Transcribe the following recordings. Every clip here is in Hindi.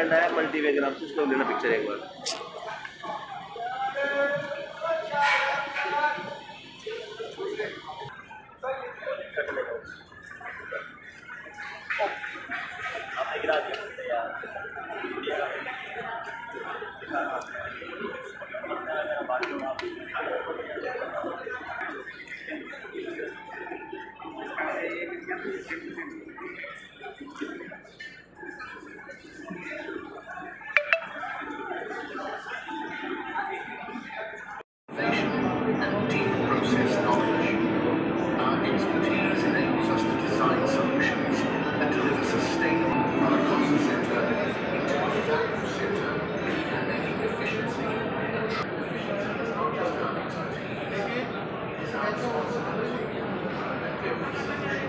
ब्रांड है मल्टी वैगन, आप उसको लेना पिक्चर एक बार। And deep process knowledge. Our expertise enables us to design solutions and deliver sustainable from a cost center into a value center, enabling efficiency and efficiency is not just our expertise, it is our responsibility that every solution.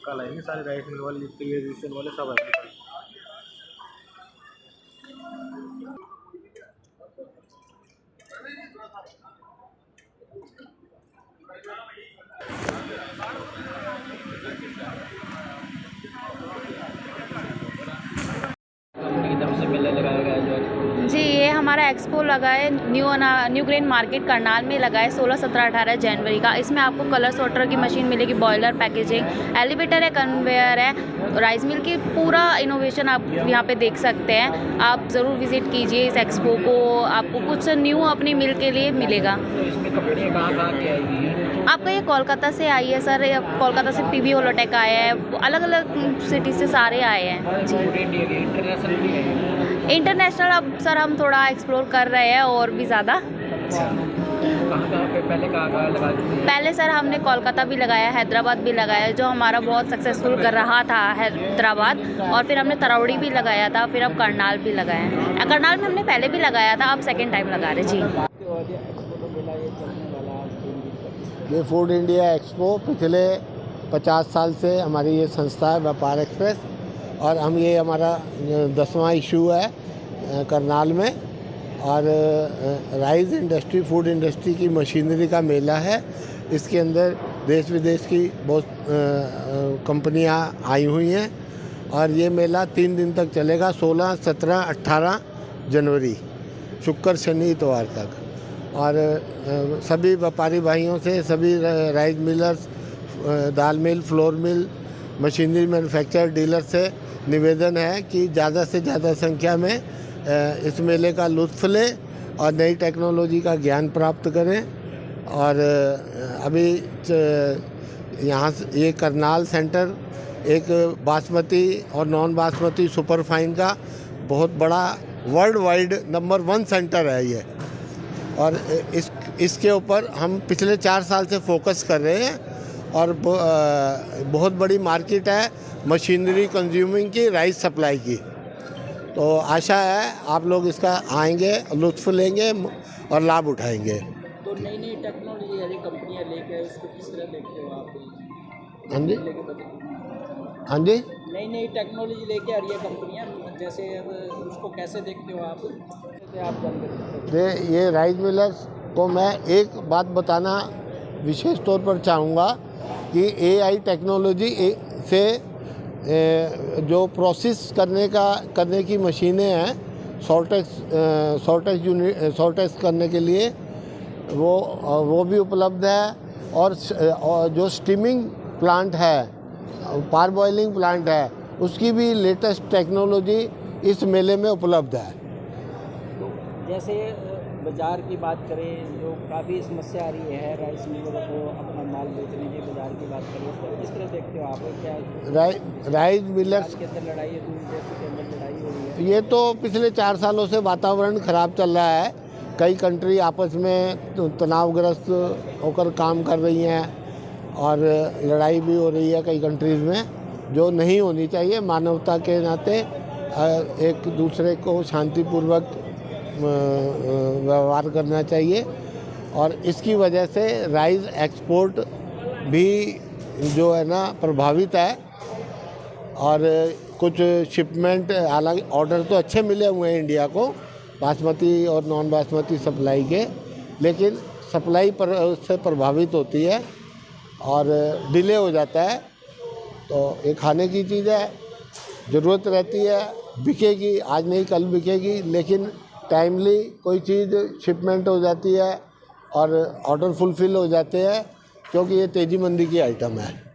कल आएंगे सारे राइस मिल वाले जितने भी वाले सब आएंगे। जी, ये हमारा एक्सपो लगा है न्यू ग्रेन मार्केट करनाल में लगा है 16, 17, 18 जनवरी का। इसमें आपको कलर सॉर्टर की मशीन मिलेगी, बॉयलर, पैकेजिंग, एलिवेटर है, कन्वेयर है, राइस मिल की पूरा इनोवेशन आप यहाँ पे देख सकते हैं। आप ज़रूर विज़िट कीजिए इस एक्सपो को, आपको कुछ न्यू अपनी मिल के लिए मिलेगा। तो इसमें कंपनियाँ कहाँ की आएगी? आपका ये कोलकाता से आई है सर, कोलकाता से पीवी होलोटेक आया है, अलग अलग सिटी से सारे आए हैं जी। इंटरनेशनल भी है? इंटरनेशनल अब सर हम थोड़ा एक्सप्लोर कर रहे हैं और भी ज़्यादा। कहाँ पे पहले कहाँ लगा चुके हैं? पहले सर हमने कोलकाता भी लगाया, हैदराबाद भी लगाया, जो हमारा बहुत सक्सेसफुल कर रहा था हैदराबाद, और फिर हमने तरावड़ी भी लगाया था, फिर अब करनाल भी लगाया। करनाल में हमने पहले भी लगाया था, अब सेकेंड टाइम लगा रहे जी। ये फूड इंडिया एक्सपो पिछले 50 साल से हमारी ये संस्था है व्यापार एक्सप्रेस, और हम ये हमारा 10वां इशू है करनाल में। और राइस इंडस्ट्री, फूड इंडस्ट्री की मशीनरी का मेला है। इसके अंदर देश विदेश की बहुत कंपनियां आई हुई हैं, और ये मेला 3 दिन तक चलेगा, 16, 17, 18 जनवरी, शुक्र शनि इतवार तक। और सभी व्यापारी भाइयों से, सभी राइस मिलर्स, दाल mill, flour mill, machinery manufacturer dealer से निवेदन है कि ज़्यादा से ज़्यादा संख्या में इस मेले का लुत्फ़ लें और नई टेक्नोलॉजी का ज्ञान प्राप्त करें। और अभी यहाँ ये करनाल सेंटर एक बासमती और नॉन बासमती सुपर फाइन का बहुत बड़ा वर्ल्ड वाइड नंबर 1 सेंटर है ये। और इसके ऊपर हम पिछले 4 साल से फोकस कर रहे हैं, और बहुत बड़ी मार्केट है मशीनरी कंज्यूमिंग की, राइस सप्लाई की। तो आशा है आप लोग इसका आएंगे, लुत्फ़ लेंगे और लाभ उठाएंगे। तो नई नई टेक्नोलॉजी यदि कंपनियाँ लेके आए, उसको किस तरह देखते हो आप? हाँ जी, हाँ जी, नई नई टेक्नोलॉजी लेके आ रही है कंपनियाँ, जैसे अब उसको कैसे देखते हो आप? ये राइस मिलर्स को मैं एक बात बताना विशेष तौर पर चाहूँगा कि AI टेक्नोलॉजी से जो प्रोसेस करने की मशीनें हैं, सॉर्टेज करने के लिए वो भी उपलब्ध है। और जो स्टीमिंग प्लांट है, पार बॉइलिंग प्लांट है, उसकी भी लेटेस्ट टेक्नोलॉजी इस मेले में उपलब्ध है। तो जैसे बाज़ार की बात करें, जो काफ़ी समस्या आ रही है राइस मिलरों को अपना माल बेचने की, बाज़ार की बात करें तो किस तरह देखते हो आप? क्या राइस मिलर्स के अंदर लड़ाई है, दूध जैसे के अंदर लड़ाई हो रही है? ये तो पिछले 4 सालों से वातावरण ख़राब चल रहा है। कई कंट्री आपस में तनावग्रस्त होकर काम कर रही हैं और लड़ाई भी हो रही है कई कंट्रीज़ में, जो नहीं होनी चाहिए। मानवता के नाते एक दूसरे को शांतिपूर्वक व्यवहार करना चाहिए और इसकी वजह से राइस एक्सपोर्ट भी जो है ना प्रभावित है। और कुछ शिपमेंट, हालांकि ऑर्डर तो अच्छे मिले हुए हैं इंडिया को बासमती और नॉन बासमती सप्लाई के, लेकिन सप्लाई पर उससे प्रभावित होती है और डिले हो जाता है। तो ये खाने की चीज़ है, ज़रूरत रहती है, बिकेगी, आज नहीं कल बिकेगी, लेकिन टाइमली कोई चीज़ शिपमेंट हो जाती है और ऑर्डर फुलफ़िल हो जाते हैं, क्योंकि ये तेज़ी मंदी की आइटम है।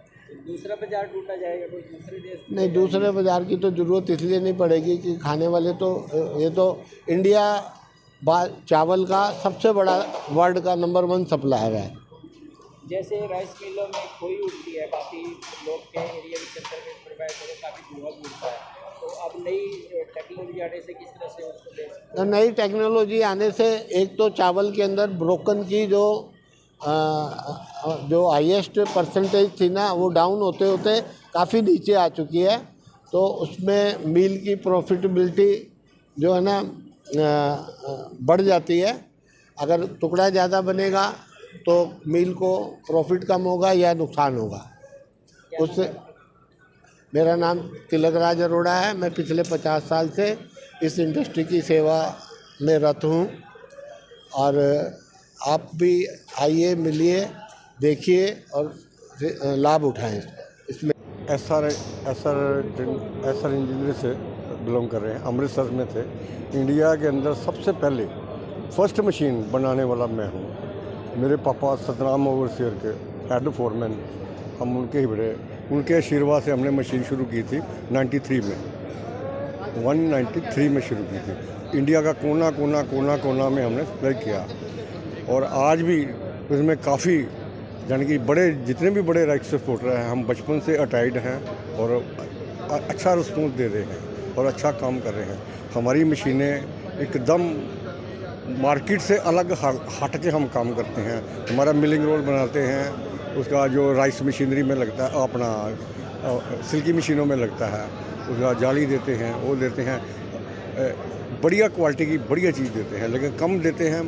दूसरा बाजार ढूंढा जाएगा कोई दूसरे देश में? नहीं, दूसरे बाज़ार की तो ज़रूरत इसलिए नहीं पड़ेगी कि खाने वाले तो ये तो इंडिया चावल का सबसे बड़ा वर्ल्ड का नंबर 1 सप्लायर है। जैसे राइस मिलों में खोई उठती है, काफ़ी लोग के एरिया के चक्कर में प्रोवाइड करो, काफ़ी धुआं उठता है, तो अब नई टेक्नोलॉजी आने से किस तरह से उसको दे सकते हैं? नई टेक्नोलॉजी आने से एक तो चावल के अंदर ब्रोकन की जो हाईएस्ट परसेंटेज थी ना, वो डाउन होते होते काफ़ी नीचे आ चुकी है। तो उसमें मील की प्रॉफिटेबिलिटी जो है ना बढ़ जाती है। अगर टुकड़ा ज़्यादा बनेगा तो मील को प्रॉफिट कम होगा या नुकसान होगा उससे। मेरा नाम तिलकराज अरोड़ा है। मैं पिछले 50 साल से इस इंडस्ट्री की सेवा में रत हूँ और आप भी आइए, मिलिए, देखिए और लाभ उठाएं इसमें। एसआर इंजीनियर से बिलोंग कर रहे हैं, अमृतसर में थे। इंडिया के अंदर सबसे पहले फर्स्ट मशीन बनाने वाला मैं हूँ। मेरे पापा सतनाम ओवरसीयर के हेड फोरमैन, हम उनके ही बड़े, उनके आशीर्वाद से हमने मशीन शुरू की थी 93 में, 193 में शुरू की थी। इंडिया का कोना कोना कोना कोना में हमने सप्लाई किया और आज भी उसमें काफ़ी, यानी कि बड़े जितने भी बड़े राइस एक्सपोर्टर हैं, हम बचपन से अटैच्ड हैं और अच्छा रिस्पॉन्स दे रहे हैं और अच्छा काम कर रहे हैं। हमारी मशीनें एकदम मार्केट से अलग हट के हम काम करते हैं। हमारा मिलिंग रोल बनाते हैं, उसका जो राइस मशीनरी में लगता है, अपना सिल्की मशीनों में लगता है, उसका जाली देते हैं, वो देते हैं, बढ़िया क्वालिटी की बढ़िया चीज़ देते हैं, लेकिन कम देते हैं।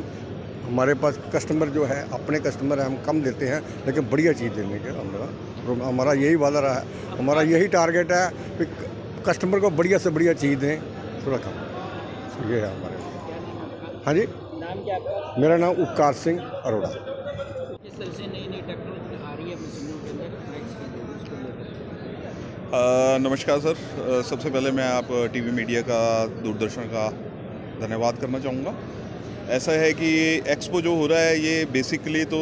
हमारे पास कस्टमर जो है, अपने कस्टमर है, हम कम देते हैं लेकिन बढ़िया चीज़ देने के हमारा यही वादा रहा है, हमारा यही टारगेट है कि कस्टमर को बढ़िया से बढ़िया चीज़ दें, थोड़ा कम। ये है हमारे। हाँ जी, नाम क्या आपका? मेरा नाम उपकार सिंह अरोड़ा। किस तरह से नई टेक्नोलॉजी आ रही है मशीनों के अंदर राइस की, उसको लेकर? नमस्कार सर, सबसे पहले मैं आप टीवी मीडिया का, दूरदर्शन का धन्यवाद करना चाहूँगा। ऐसा है कि एक्सपो जो हो रहा है, ये बेसिकली तो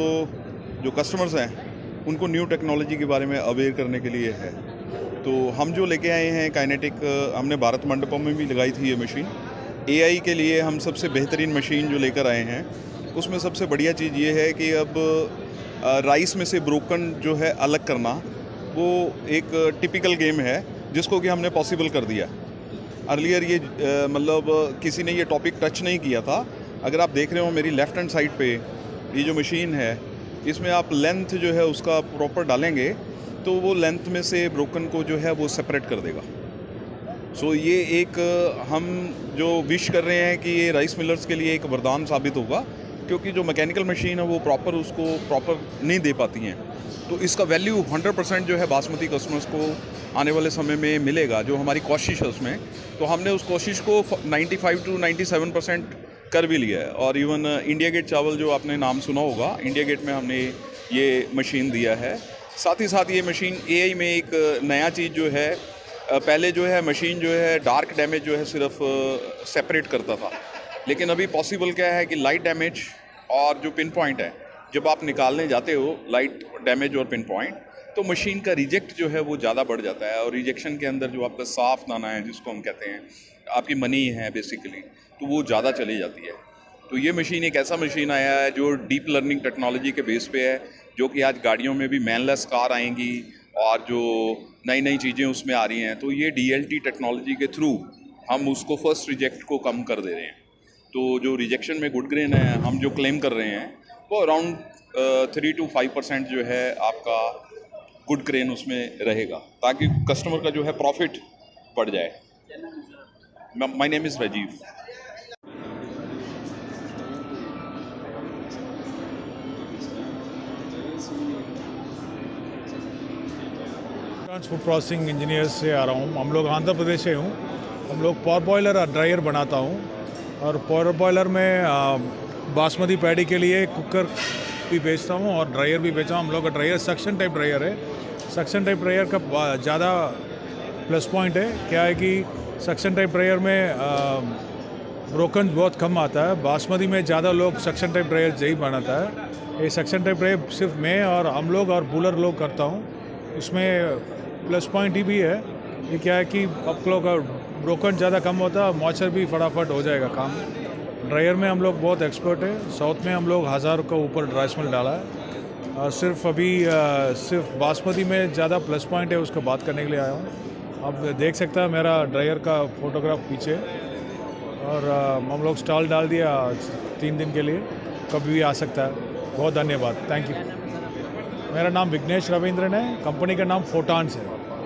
जो कस्टमर्स हैं उनको न्यू टेक्नोलॉजी के बारे में अवेयर करने के लिए है। तो हम जो लेके आए हैं काइनेटिक, हमने भारत मंडपम में भी लगाई थी ये मशीन। एआई के लिए हम सबसे बेहतरीन मशीन जो लेकर आए हैं, उसमें सबसे बढ़िया चीज़ ये है कि अब राइस में से ब्रोकन जो है अलग करना, वो एक टिपिकल गेम है जिसको कि हमने पॉसिबल कर दिया। अर्लियर ये मतलब किसी ने ये टॉपिक टच नहीं किया था। अगर आप देख रहे हो मेरी लेफ़्ट हैंड साइड पे ये जो मशीन है, इसमें आप लेंथ जो है उसका प्रॉपर डालेंगे तो वो लेंथ में से ब्रोकन को जो है वो सेपरेट कर देगा। सो ये एक हम जो विश कर रहे हैं कि ये राइस मिलर्स के लिए एक वरदान साबित होगा, क्योंकि जो मैकेनिकल मशीन है वो प्रॉपर उसको प्रॉपर नहीं दे पाती हैं। तो इसका वैल्यू 100% जो है बासमती कस्टमर्स को आने वाले समय में मिलेगा, जो हमारी कोशिश है उसमें। तो हमने उस कोशिश को 95 to 97% कर भी लिया है। और इवन इंडिया गेट चावल जो आपने नाम सुना होगा, इंडिया गेट में हमने ये मशीन दिया है। साथ ही साथ ये मशीन एआई में एक नया चीज़ जो है, पहले जो है मशीन जो है डार्क डैमेज जो है सिर्फ सेपरेट करता था, लेकिन अभी पॉसिबल क्या है कि लाइट डैमेज और जो पिन पॉइंट है, जब आप निकालने जाते हो लाइट डैमेज और पिन पॉइंट, तो मशीन का रिजेक्ट जो है वो ज़्यादा बढ़ जाता है। और रिजेक्शन के अंदर जो आपका साफ दाना है, जिसको हम कहते हैं आपकी मनी है बेसिकली, तो वो ज़्यादा चली जाती है। तो ये मशीन एक ऐसा मशीन आया है जो डीप लर्निंग टेक्नोलॉजी के बेस पे है, जो कि आज गाड़ियों में भी मैनलेस कार आएंगी और जो नई नई चीज़ें उसमें आ रही हैं। तो ये DLT टेक्नोलॉजी के थ्रू हम उसको फर्स्ट रिजेक्ट को कम कर दे रहे हैं। तो जो रिजेक्शन में गुड ग्रेन है हम जो क्लेम कर रहे हैं वो अराउंड 3 to 5% जो है आपका गुड ग्रेन उसमें रहेगा, ताकि कस्टमर का जो है प्रॉफिट बढ़ जाए। My name is Rajiv. Food processing engineer से आ रहा हूँ। हम लोग आंध्र प्रदेश से हूँ। हम लोग पावर बॉयलर और ड्रायर बनाता हूँ, और पावर बॉयलर में बासमती पैडी के लिए कुकर भी बेचता हूँ और ड्रायर भी बेचता हूँ। हम लोग का ड्रायर सक्शन टाइप ड्रायर है। सक्शन टाइप ड्रायर का ज़्यादा प्लस पॉइंट है क्या है कि सक्शन टाइप ड्रायर में ब्रोकन बहुत कम आता है। बासमती में ज़्यादा लोग सक्शन टाइप ड्रायर यही बनाता है। ये सक्शन टाइप ड्रायर सिर्फ मैं और हम लोग और बूलर लोग करता हूँ। उसमें प्लस पॉइंट ही भी है ये क्या है कि आप लोग का ब्रोकन ज़्यादा कम होता है, मॉइस्चर भी फटाफट हो जाएगा काम। ड्रायर में हम लोग बहुत एक्सपर्ट है। साउथ में हम लोग 1000 का ऊपर राइस मिल डाला है, और सिर्फ अभी सिर्फ बासमती में ज़्यादा प्लस पॉइंट है, उसको बात करने के लिए आया हूँ। आप देख सकता है मेरा ड्रायर का फोटोग्राफ पीछे, और हम लोग स्टॉल डाल दिया 3 दिन के लिए, कभी भी आ सकता है। बहुत धन्यवाद, थैंक यू। मेरा नाम विघ्नेश रविंद्रन है, कंपनी का नाम फोटान्स है।